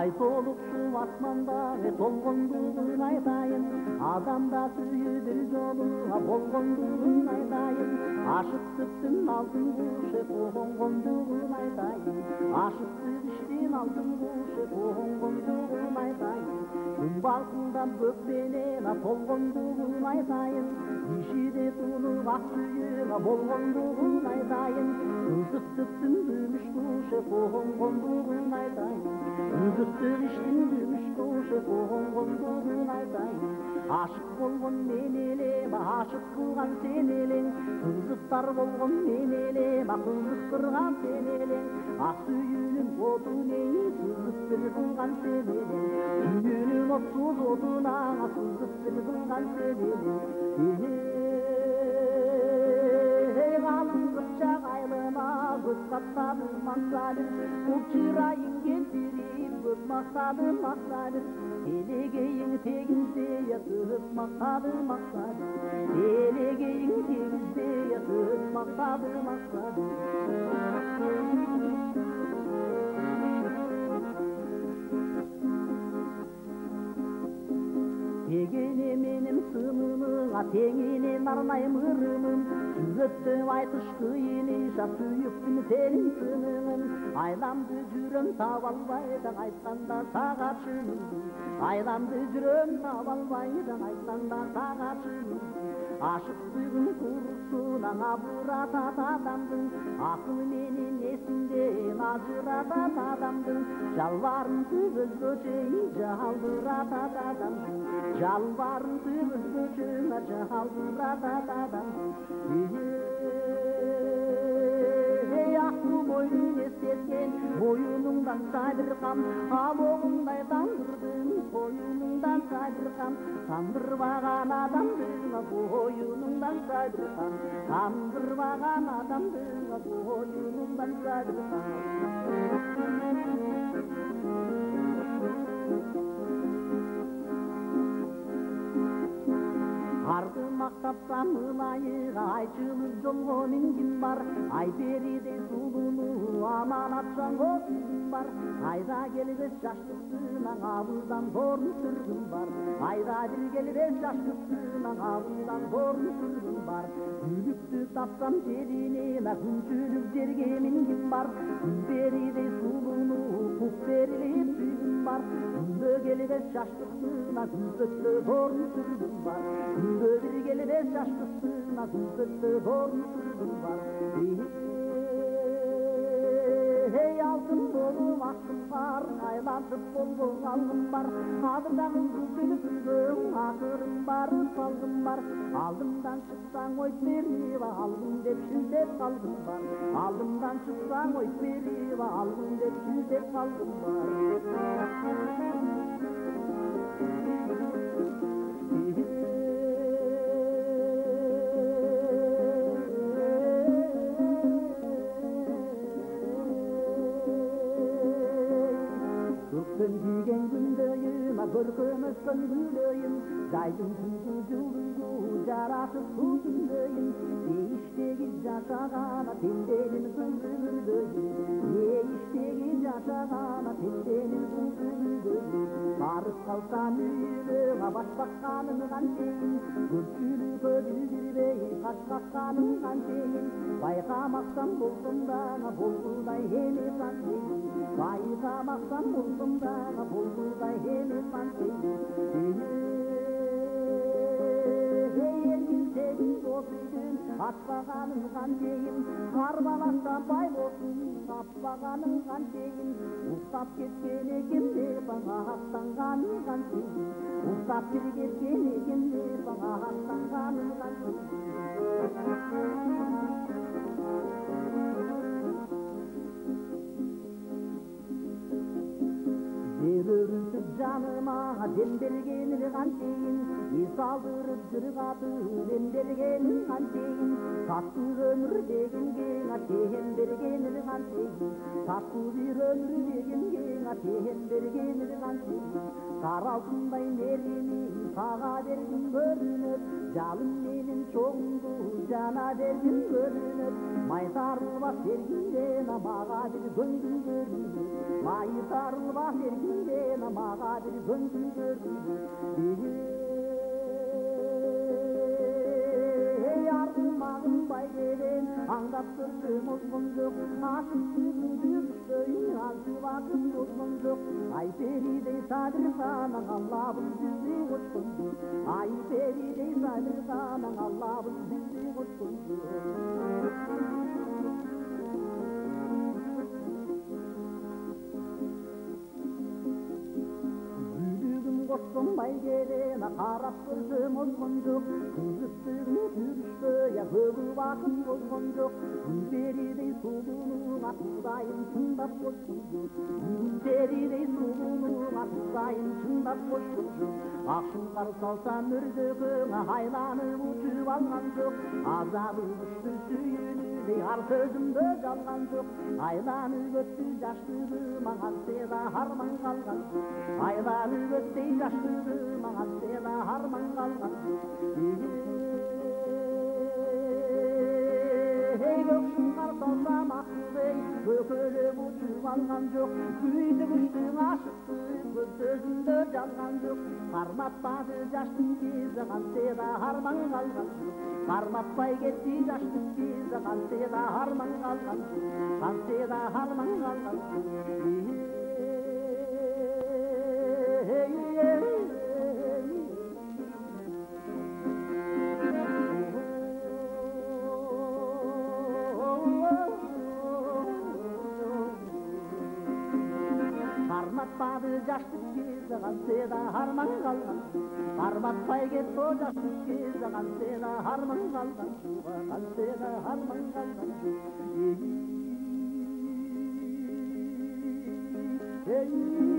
ай солукчу асманда толгондугун айтайын, адамда сүйүү бир жолу болгондугун айтайын, ашыктыктын алтын кушу тоңгондугун айтайын, ашыксыз иштин алтын кушу тоңгондугун айтайын, күн балкындан бөкпенен толгондугун айтайын, ишиде тунуп ак сүйүү болгондугун айтайын, кызыктыктын күмүш кушу тоңгондугун айтайын, кызыктык иштин күмүш кушу тоңгондугун айтайын, ашык болгон мен элем, ашык кылган сен элең, кызыктар болгон мен элем, кызыктырган сен элең, ак сүйүүнүн отун сызып бир кылган сен элең, сүйүүнүн отсуз отуна сызып бир кылган сен элең, калың кыпчак айлама көз каттадым мактадым, бул чырайың келтирип көп мактадым мактадым, элегейиң тегизде көп мактадым мактадым, элегейиң тегизде көп мактадым мактадым. Тегене менин сынымыңа теңинен арнайым ырымым, сүрөттөп айтыш кыйын иша сүйүктүм сенин сыныңын, айламды жүрөм таба албай да айтканда сага чынымды, айламды жүрөм таба албай да айтканда сага чынымды, ашыктыгым курсунан абыратат адамдын, акыл менин эсинден ажыратат адамдын, жалбарымды өзгөчө жалбыратат адамдын, жалбарымды өзгөчө жалбыратат адамдын, акыл мойнун эстеткен моюнуңдан сайдыркам, абогуңдай тандырдым коюнуңдан сайдыркам, тандырбаган адамдың боюнуңдан сайдыркам, тандырбаган адамдың боюнуңдан сайдыркам. Арды мактапсам ылайыга айчылып жолго мингим бар, ай беридей сулууну аманатчан көзүм бар, айда келбес жаштыктын абылдан зорун сүргүм бар, айда бир келбес жаштыктын абылдан зорун сүргүм бар, күлүктү тапсам жеринен күнчүлүк жерге мингим бар, күн беридей сулууну кук берилип сүйгүм бар, күндө келбес жаштыктын күнсөттө зорун сүргүм бар, bir gelibes yaşlısına kızıktı zorun sürdüm var. Hey altın bolum aşkım var, aylantıp bolum algım var, adırdan kızını sürdüm, akırım var, salgım var, aldımdan çıksan oy verip algım dep şüldep kalgım var, aldımdan çıksan oy verip algım dep şüldep kalgım var. Köygen gündeyim, görkemezsen güleyim, Jaydın tüzü жылдызу жаратып күндейim, Иштеги жашагана тенденин кызы күндейим, Иштеги жашагана тенденин кызы күндейим, Барып калсам үйүнө башбакканым кантейин, Көпчүлүккө билдирбей каш какканым кантейин, Байкамаксан болсом дагы болгудай эмес антейин, Байкамаксан болсом дагы болгудай эмес антейин. Atpağanın kançeyim, karbalakta bay olsun, tappağanın kançeyim, Uktap ketken ekimde bana hattanganın kançeyim, Uktap bir ketken ekimde bana hattanganın kançeyim. Örüntüp canıma dem bergenir kançeyim, Isaldırıp jırgatып dem bergenir kançeyim, Tatlı ömür degenge atehem bergenir kançeyim, Tatlı bir ömür degenge atehem bergenir kançeyim, Kar altınday nerimi sağa vergin görünür, Жалын менен çoğundu жана бергин көрүнөт, май тарылбас бергинден мага бир көңгүл көрүнөт, май тарылбас бергинден мага бир көңгүл көрүнөт. Argımağın baygeden аңдап көрсөм озгон жок, ашыктыгын жүрүштөйүн азы вакыт озгон жок, Айперидей садырханаң Аллабыз бизди кочкон жок, Айперидей садырханаң Аллабыз бизди кочкон жок. Koştum baygerene karap gözüm ozgun yok, kızıttığın sürüştöye köbü vakın ozgun yok, Gülberidey suluğuna tutayım çındap koşun yok, Gülberidey suluğuna tutayım çındap koşun yok, Akşınlar salsa mürdöküne haylanıp uçup algan yok, Azabı düştü suyunu ar sözümde жалган жоқ, Айланып өттү жаштыгым аңседа харман калган жоқ, Айланып өттү жаштыгым аңседа харман калган жоқ. Көкшүн карсалса максыбей көкөлөп учуп алган жок, Күйдү кыштын ашыкты көз сөзүндө жалган жок, Карматпады жаштын кези кантеда харман калган жок, Карматпай кетти жаштын кези кантеда харман калган жок, Кантеда харман калган жок. Карматпады жаштык кези кантеда харман калган, Карматпай кетти жаштык кези кантеда харман калган, Кантеда харман калган. Hey